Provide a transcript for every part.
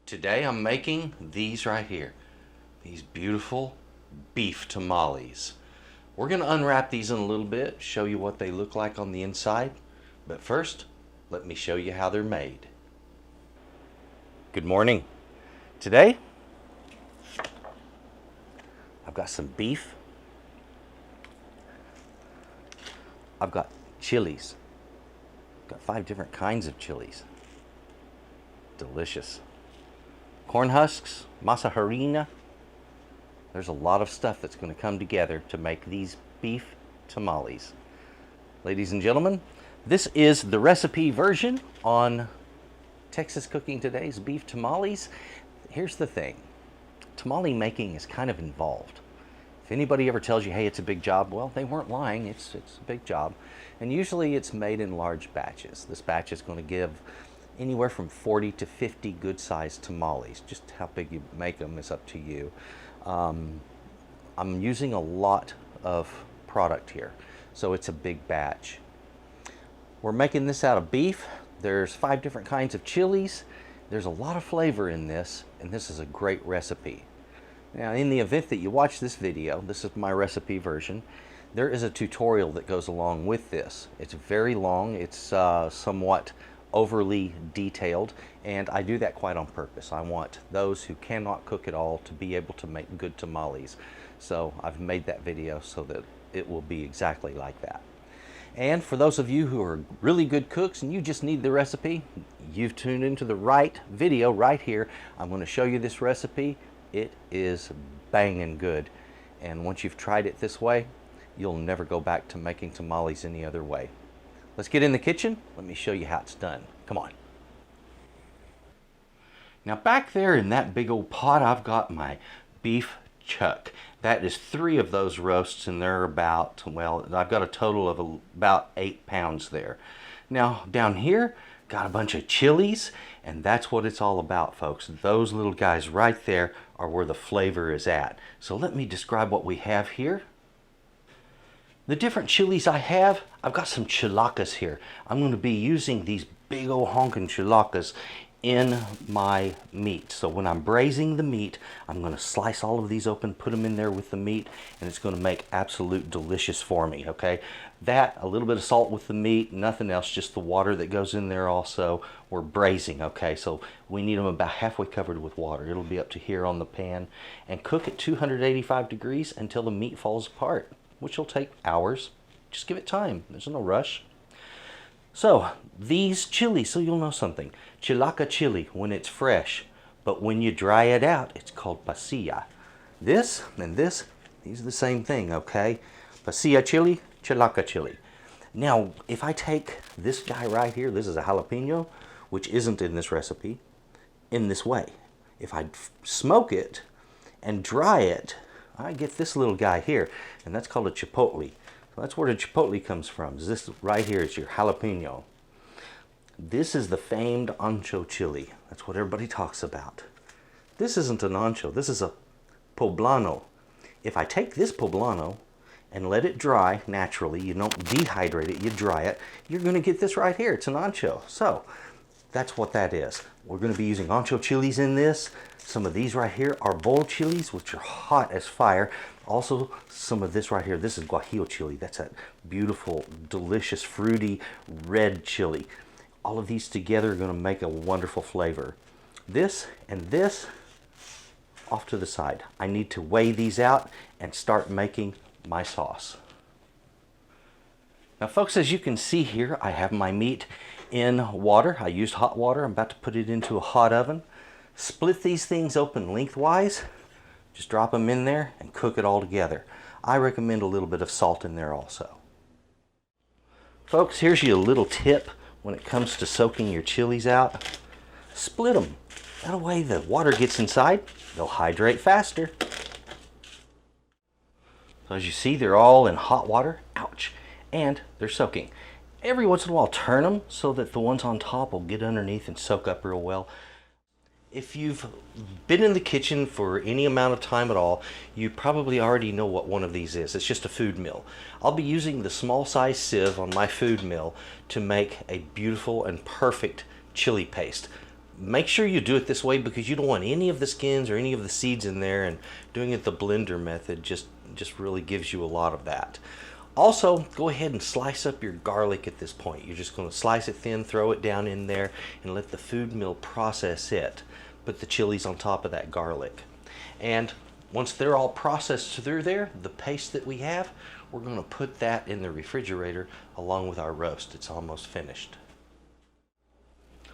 Today I'm making these right here. These beautiful beef tamales. We're going to unwrap these in a little bit, show you what they look like on the inside. But first, let me show you how they're made. Good morning. Today, I've got some beef. I've got chilies. I've got 5 different kinds of chilies. Delicious. Corn husks, masa harina. There's a lot of stuff that's going to come together to make these beef tamales. Ladies and gentlemen, this is the recipe version on Texas Cooking Today's beef tamales. Here's the thing. Tamale making is kind of involved. If anybody ever tells you, hey, it's a big job, well, they weren't lying. It's a big job. And usually it's made in large batches. This batch is going to give anywhere from 40 to 50 good-sized tamales. Just how big you make them is up to you. I'm using a lot of product here, so it's a big batch. We're making this out of beef. There's 5 different kinds of chilies. There's a lot of flavor in this, and this is a great recipe. Now, in the event that you watch this video, this is my recipe version, there is a tutorial that goes along with this. It's very long. It's somewhat overly detailed, and I do that quite on purpose. I want those who cannot cook at all to be able to make good tamales. So I've made that video so that it will be exactly like that. And for those of you who are really good cooks and you just need the recipe, you've tuned into the right video right here. I'm going to show you this recipe. It is banging good, and once you've tried it this way, you'll never go back to making tamales any other way. Let's get in the kitchen. Let me show you how it's done. Come on. Now back there in that big old pot, I've got my beef chuck. That is 3 of those roasts, and they're about, well, I've got a total of about 8 pounds there. Now down here, got a bunch of chilies, and that's what it's all about, folks. Those little guys right there are where the flavor is at. So let me describe what we have here. The different chilies I have, I've got some chilacas here. I'm going to be using these big old honking chilacas in my meat. So when I'm braising the meat, I'm going to slice all of these open, put them in there with the meat, and it's going to make absolute delicious for me, okay? That, a little bit of salt with the meat, nothing else, just the water that goes in there also. We're braising, okay? So we need them about halfway covered with water. It'll be up to here on the pan. And cook at 285 degrees until the meat falls apart, which will take hours. Just give it time. There's no rush. So these chilies, so you'll know something. Chilaca chili when it's fresh, but when you dry it out, it's called pasilla. This and this, these are the same thing, okay? Pasilla chili, chilaca chili. Now, if I take this guy right here, this is a jalapeno, which isn't in this recipe, in this way. If I smoke it and dry it, I get this little guy here, and that's called a chipotle. So that's where the chipotle comes from. This right here is your jalapeno. This is the famed ancho chili. That's what everybody talks about. This isn't an ancho. This is a poblano. If I take this poblano and let it dry naturally, you don't dehydrate it, you dry it, you're going to get this right here. It's an ancho. So that's what that is. We're going to be using ancho chilies in this. Some of these right here are bowl chilies, which are hot as fire. Also, some of this right here, this is guajillo chili. That's that beautiful, delicious, fruity, red chili. All of these together are going to make a wonderful flavor. This and this off to the side. I need to weigh these out and start making my sauce. Now, folks, as you can see here, I have my meat in water. I used hot water. I'm about to put it into a hot oven. Split these things open lengthwise. Just drop them in there and cook it all together. I recommend a little bit of salt in there also. Folks, here's your little tip when it comes to soaking your chilies out. Split them. That way the water gets inside. They'll hydrate faster. So as you see, they're all in hot water. Ouch. And they're soaking. Every once in a while, turn them so that the ones on top will get underneath and soak up real well. If you've been in the kitchen for any amount of time at all, you probably already know what one of these is. It's just a food mill. I'll be using the small size sieve on my food mill to make a beautiful and perfect chili paste. make sure you do it this way because you don't want any of the skins or any of the seeds in there, and doing it the blender method just really gives you a lot of that. Also, go ahead and slice up your garlic at this point. You're just going to slice it thin, throw it down in there, and let the food mill process it. Put the chilies on top of that garlic. And once they're all processed through there, the paste that we have, we're going to put that in the refrigerator along with our roast. It's almost finished.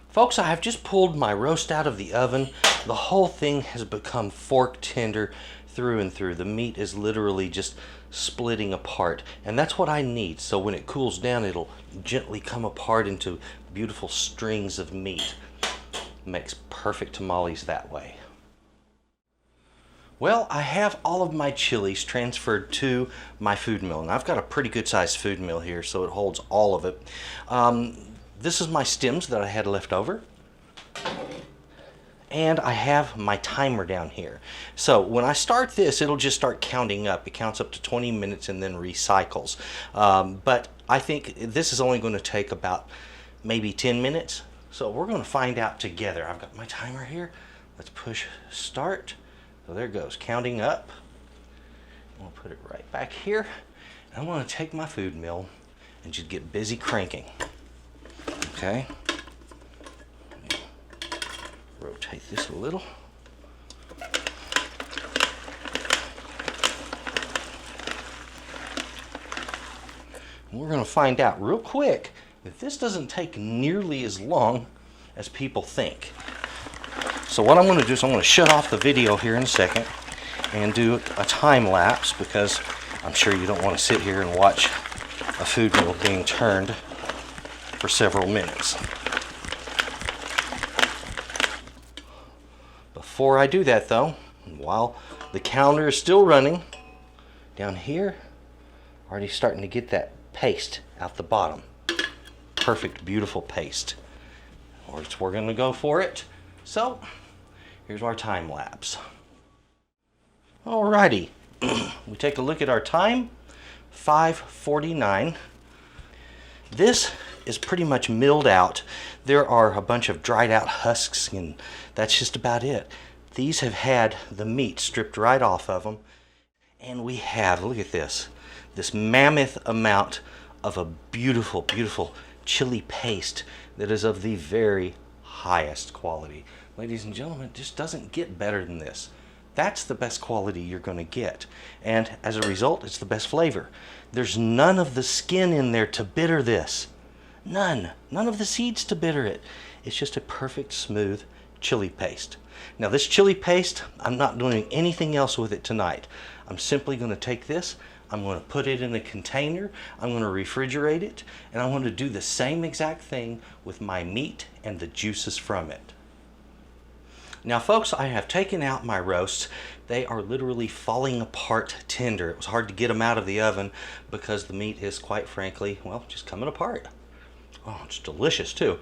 Folks, I have just pulled my roast out of the oven. The whole thing has become fork tender through and through. The meat is literally just splitting apart, and that's what I need. So when it cools down, it'll gently come apart into beautiful strings of meat. Makes perfect tamales that way. Well, I have all of my chilies transferred to my food mill, and I've got a pretty good sized food mill here, so it holds all of it. This is my stems that I had left over. And I have my timer down here. So when I start this, it'll just start counting up. It counts up to 20 minutes and then recycles. But I think this is only going to take about maybe 10 minutes. So we're going to find out together. I've got my timer here. Let's push start. So there it goes, counting up. I'm going to put it right back here. And I'm going to take my food mill and just get busy cranking. Okay. Rotate this a little. And we're going to find out real quick that this doesn't take nearly as long as people think. So what I'm going to do is I'm going to shut off the video here in a second and do a time lapse, because I'm sure you don't want to sit here and watch a food mill being turned for several minutes. Before I do that though, while the counter is still running, down here, already starting to get that paste out the bottom. Perfect, beautiful paste. We're going to go for it. So, here's our time lapse. Alrighty, we take a look at our time, 5:49. This is pretty much milled out. There are a bunch of dried out husks, and that's just about it. These have had the meat stripped right off of them, and we have, look at this mammoth amount of a beautiful, beautiful chili paste that is of the very highest quality. Ladies and gentlemen, it just doesn't get better than this. That's the best quality you're going to get, and as a result, it's the best flavor. There's none of the skin in there to bitter this. None of the seeds to bitter it. It's just a perfect smooth chili paste. Now this chili paste, I'm not doing anything else with it tonight. I'm simply going to take this, I'm going to put it in a container, I'm going to refrigerate it, and I'm going to do the same exact thing with my meat and the juices from it. Now folks, I have taken out my roasts. They are literally falling apart tender. It was hard to get them out of the oven because the meat is, quite frankly, well, just coming apart. Oh, it's delicious too.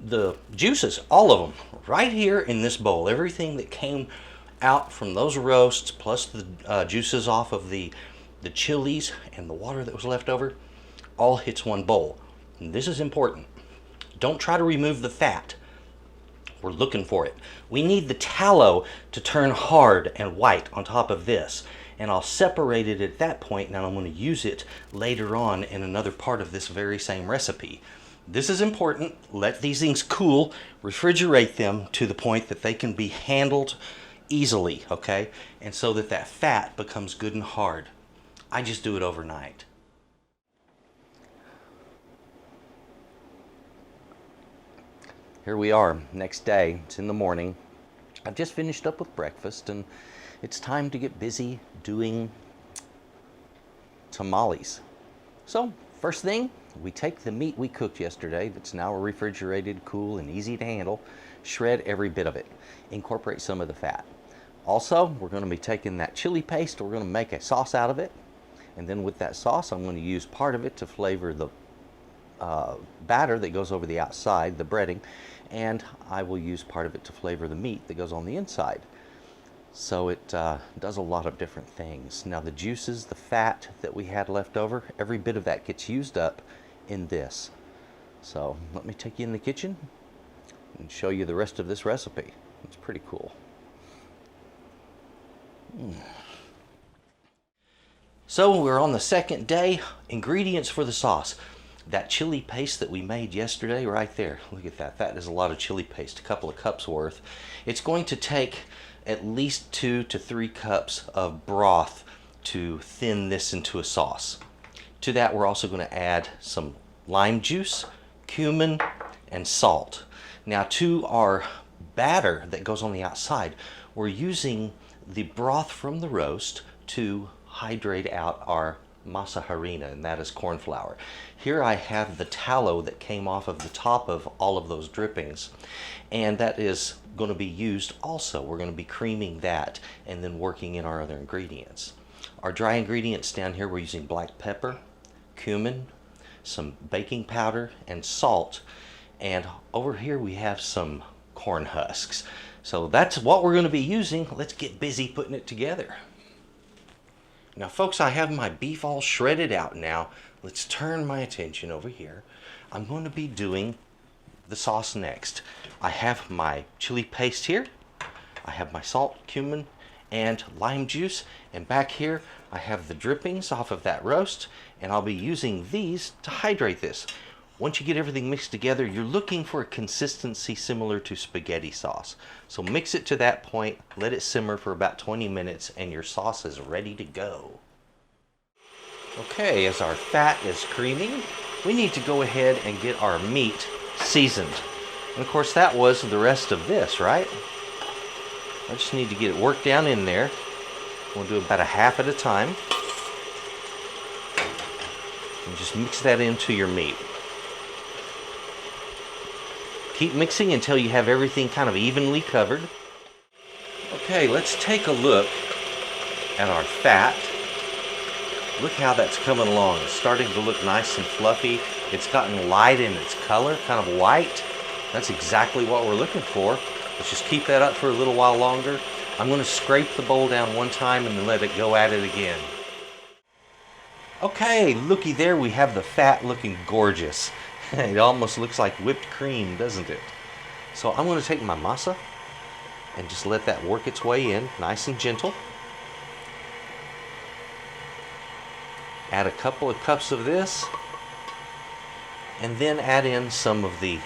The juices, all of them, right here in this bowl. Everything that came out from those roasts, plus the juices off of the chilies and the water that was left over, all hits one bowl. And this is important. Don't try to remove the fat. We're looking for it. We need the tallow to turn hard and white on top of this. And I'll separate it at that point, and I'm going to use it later on in another part of this very same recipe. This is important. Let these things cool, refrigerate them to the point that they can be handled easily, okay? And so that that fat becomes good and hard. I just do it overnight. Here we are, next day. It's in the morning. I've just finished up with breakfast, and it's time to get busy doing tamales. So, first thing, we take the meat we cooked yesterday that's now refrigerated, cool, and easy to handle, shred every bit of it, incorporate some of the fat. Also, we're going to be taking that chili paste, we're going to make a sauce out of it, and then with that sauce, I'm going to use part of it to flavor the batter that goes over the outside, the breading, and I will use part of it to flavor the meat that goes on the inside. So it does a lot of different things. Now the juices, the fat that we had left over, every bit of that gets used up in this. So let me take you in the kitchen and show you the rest of this recipe. It's pretty cool. So we're on the second day. Ingredients for the sauce. That chili paste that we made yesterday, right there. Look at that. That is a lot of chili paste, a couple of cups worth. It's going to take at least 2 to 3 cups of broth to thin this into a sauce. To that, we're also going to add some lime juice, cumin, and salt. Now, to our batter that goes on the outside, we're using the broth from the roast to hydrate out our masa harina, and that is corn flour. Here I have the tallow that came off of the top of all of those drippings, and that is going to be used also. We're going to be creaming that and then working in our other ingredients. Our dry ingredients down here, we're using black pepper, cumin, some baking powder, and salt. And over here we have some corn husks. So that's what we're going to be using. Let's get busy putting it together. Now folks, I have my beef all shredded out now. Let's turn my attention over here. I'm going to be doing the sauce next. I have my chili paste here. I have my salt, cumin, and lime juice. And back here, I have the drippings off of that roast. And I'll be using these to hydrate this. Once you get everything mixed together, you're looking for a consistency similar to spaghetti sauce. So mix it to that point, let it simmer for about 20 minutes, and your sauce is ready to go. Okay, as our fat is creaming, we need to go ahead and get our meat seasoned. And of course that was the rest of this, right? I just need to get it worked down in there. We'll do about a half at a time. And just mix that into your meat. Keep mixing until you have everything kind of evenly covered. Okay, let's take a look at our fat. Look how that's coming along. It's starting to look nice and fluffy. It's gotten light in its color, kind of white. That's exactly what we're looking for. Let's just keep that up for a little while longer. I'm going to scrape the bowl down one time and then let it go at it again. Okay, looky there, we have the fat looking gorgeous. It almost looks like whipped cream, doesn't it? So I'm going to take my masa and just let that work its way in, nice and gentle. Add a couple of cups of this, and then add in some of the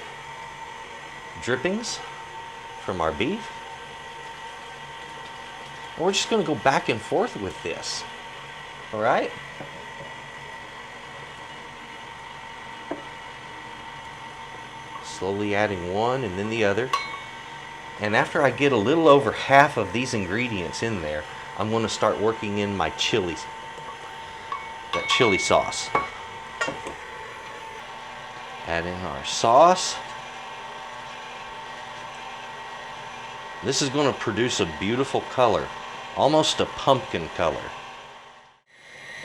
drippings from our beef. And we're just going to go back and forth with this, all right? Slowly adding one and then the other. And after I get a little over half of these ingredients in there, I'm going to start working in my chilies. That chili sauce. Add in our sauce. This is going to produce a beautiful color, almost a pumpkin color.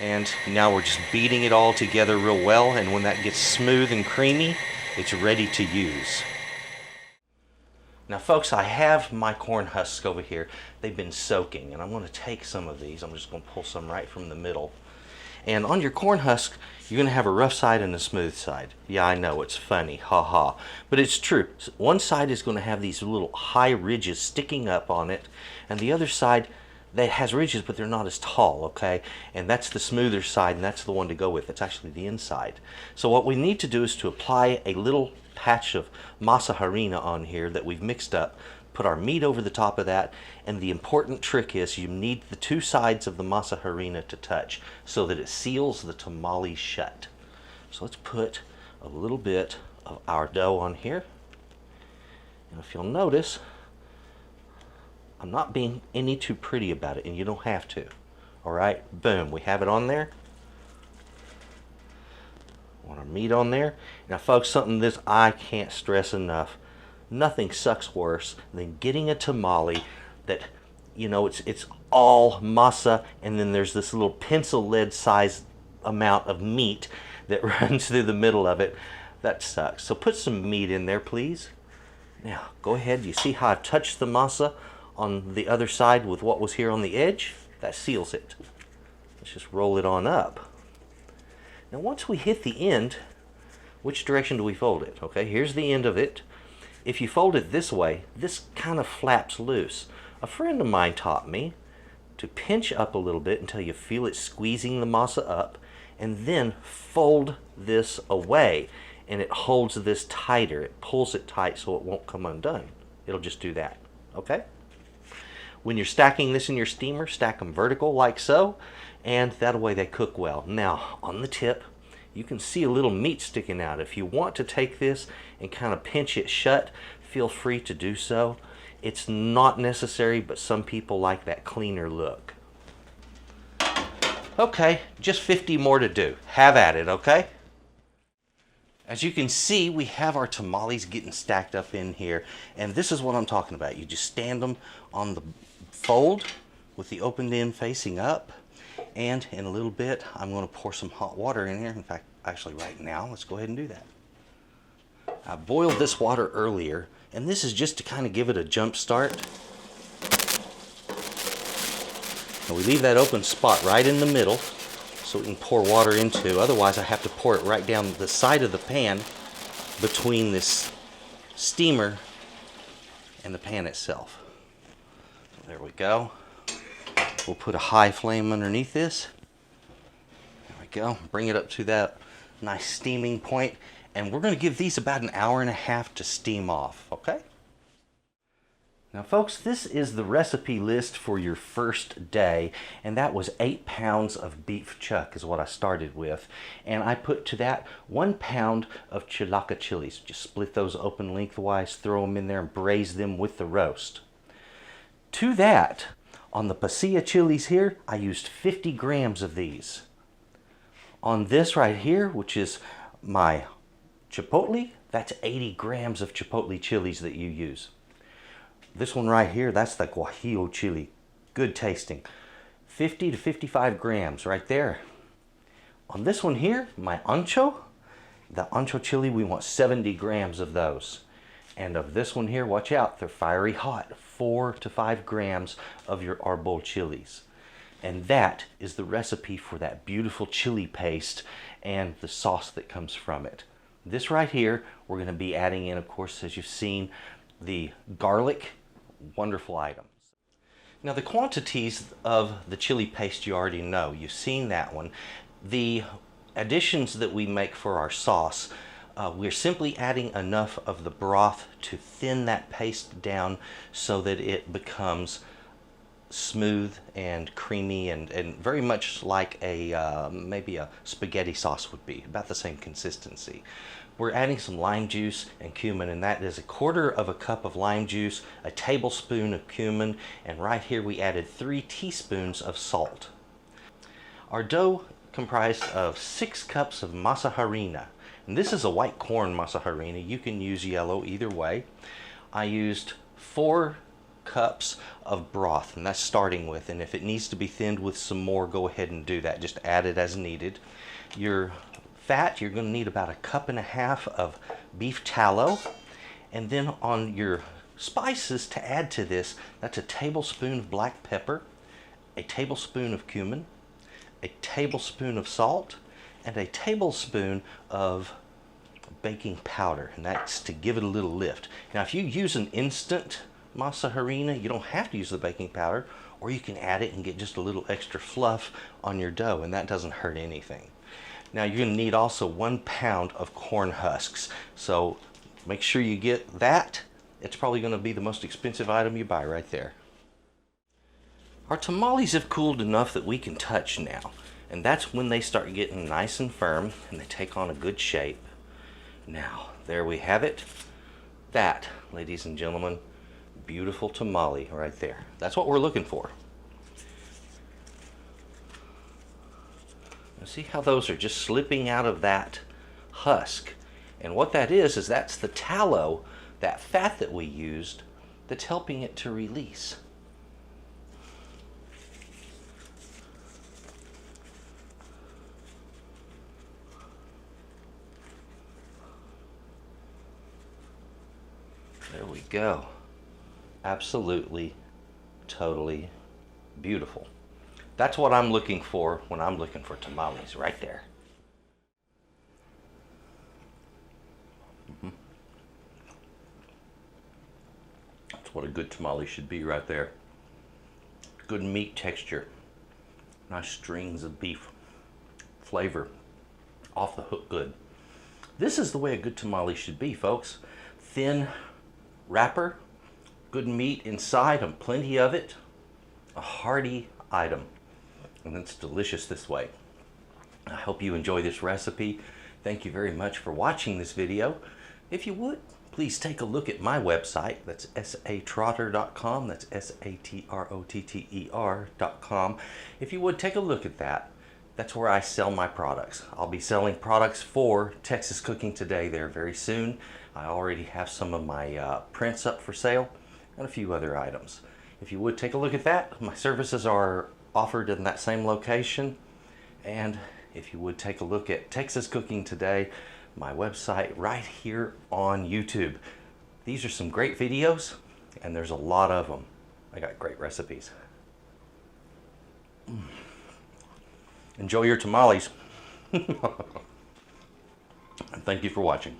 And now we're just beating it all together real well, and when that gets smooth and creamy, it's ready to use. Now folks, I have my corn husks over here. They've been soaking, and I'm going to take some of these. I'm just going to pull some right from the middle. And on your corn husk, you're going to have a rough side and a smooth side. Yeah, I know, it's funny, ha. But it's true. One side is going to have these little high ridges sticking up on it, and the other side that has ridges, but they're not as tall, okay? And that's the smoother side, and that's the one to go with. It's actually the inside. So what we need to do is to apply a little patch of masa harina on here that we've mixed up, put our meat over the top of that, and the important trick is you need the two sides of the masa harina to touch so that it seals the tamale shut. So let's put a little bit of our dough on here. And if you'll notice, I'm not being any too pretty about it, and you don't have to. All right, boom, we have it on there. Want our meat on there. Now folks, something this I can't stress enough. Nothing sucks worse than getting a tamale that, you know, it's all masa, and then there's this little pencil lead size amount of meat that runs through the middle of it. That sucks. So put some meat in there, please. Now, go ahead. You see how I've touched the masa on the other side with what was here on the edge? That seals it. Let's just roll it on up. Now, once we hit the end, which direction do we fold it? Okay, here's the end of it. If you fold it this way, this kind of flaps loose. A friend of mine taught me to pinch up a little bit until you feel it squeezing the masa up, and then fold this away, and it holds this tighter. It pulls it tight so it won't come undone. It'll just do that, okay? When you're stacking this in your steamer, stack them vertical like so, and that way they cook well. Now, on the tip, you can see a little meat sticking out. If you want to take this and kind of pinch it shut, feel free to do so. It's not necessary, but some people like that cleaner look. Okay, just 50 more to do. Have at it, okay? As you can see, we have our tamales getting stacked up in here, and this is what I'm talking about. You just stand them on the fold with the opened end facing up, and in a little bit, I'm going to pour some hot water in here. In fact, actually right now, let's go ahead and do that. I boiled this water earlier, and this is just to kind of give it a jump start. And we leave that open spot right in the middle so we can pour water into. Otherwise, I have to pour it right down the side of the pan between this steamer and the pan itself. So there we go. We'll put a high flame underneath this. There we go. Bring it up to that nice steaming point. And we're going to give these about an hour and a half to steam off, okay? Now folks, this is the recipe list for your first day, and that was 8 pounds of beef chuck is what I started with. And I put to that 1 pound of chilaca chilies. Just split those open lengthwise, throw them in there and braise them with the roast. To that, on the pasilla chilies here, I used 50 grams of these. On this right here, which is my chipotle, that's 80 grams of chipotle chilies that you use. This one right here, that's the guajillo chili. Good tasting. 50 to 55 grams right there. On this one here, my ancho, the ancho chili, we want 70 grams of those. And of this one here, watch out, they're fiery hot. 4 to 5 grams of your arbol chilies. And that is the recipe for that beautiful chili paste and the sauce that comes from it. This right here, we're going to be adding in, of course, as you've seen, the garlic. Wonderful items. Now the quantities of the chili paste you already know. You've seen that one. The additions that we make for our sauce, we're simply adding enough of the broth to thin that paste down so that it becomes smooth and creamy and very much like a maybe a spaghetti sauce would be, about the same consistency. We're adding some lime juice and cumin, and that is 1/4 cup of lime juice, a tablespoon of cumin, and right here we added 3 teaspoons of salt. Our dough comprised of 6 cups of masa harina, and this is a white corn masa harina. You can use yellow, either way. I used 4 cups of broth, and that's starting with, and if it needs to be thinned with some more, go ahead and do that. Just add it as needed. Your fat, you're going to need about 1.5 cups of beef tallow, and then on your spices to add to this, that's a tablespoon of black pepper, a tablespoon of cumin, a tablespoon of salt, and a tablespoon of baking powder, and that's to give it a little lift. Now if you use an instant masa harina, you don't have to use the baking powder, or you can add it and get just a little extra fluff on your dough, and that doesn't hurt anything. Now you're going to need also 1 pound of corn husks, so make sure you get that. It's probably going to be the most expensive item you buy right there. Our tamales have cooled enough that we can touch now, and that's when they start getting nice and firm and they take on a good shape. Now there we have it. That, ladies and gentlemen, beautiful tamale right there. That's what we're looking for. Now see how those are just slipping out of that husk, and what that is that's the tallow, that fat that we used, that's helping it to release. There we go. Absolutely, totally beautiful. That's what I'm looking for when I'm looking for tamales, right there. That's what a good tamale should be right there. Good meat texture. Nice strings of beef. Flavor. Off the hook good. This is the way a good tamale should be, folks. Thin wrapper, good meat inside and plenty of it. A hearty item. And it's delicious this way. I hope you enjoy this recipe. Thank you very much for watching this video. If you would, please take a look at my website. That's S.A.Trotter.com. That's S-A-T-R-O-T-T-E-R.com. If you would, take a look at that. That's where I sell my products. I'll be selling products for Texas Cooking Today there very soon. I already have some of my prints up for sale and a few other items. If you would, take a look at that. My services are offered in that same location. And if you would, take a look at Texas Cooking Today, my website right here on YouTube. These are some great videos, and there's a lot of them. I got great recipes. Enjoy your tamales. And thank you for watching.